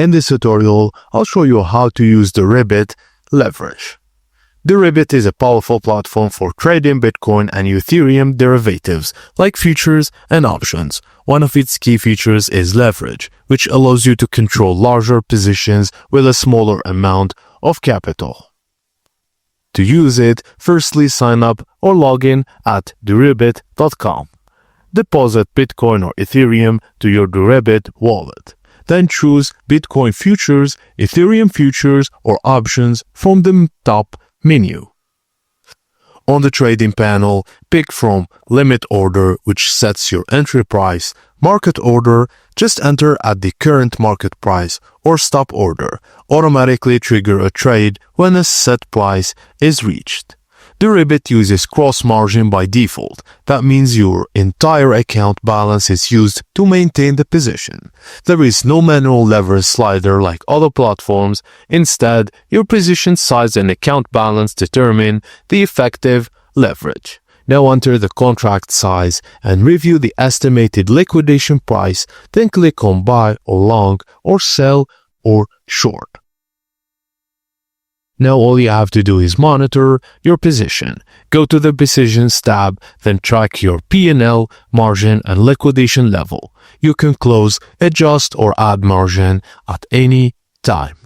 In this tutorial, I'll show you how to use Deribit Leverage. Deribit is a powerful platform for trading Bitcoin and Ethereum derivatives like futures and options. One of its key features is leverage, which allows you to control larger positions with a smaller amount of capital. To use it, firstly sign up or log in at deribit.com. Deposit Bitcoin or Ethereum to your Deribit wallet. Then choose Bitcoin futures, Ethereum futures, or options from the top menu. On the trading panel, pick from Limit Order, which sets your entry price, Market Order, just enter at the current market price, or Stop Order, automatically trigger a trade when a set price is reached. Deribit uses cross margin by default. That means your entire account balance is used to maintain the position. There is no manual leverage slider like other platforms. Instead, your position size and account balance determine the effective leverage. Now enter the contract size and review the estimated liquidation price, then click on buy or long or sell or short. Now all you have to do is monitor your position. Go to the Positions tab, then track your P&L, margin, and liquidation level. You can close, adjust, or add margin at any time.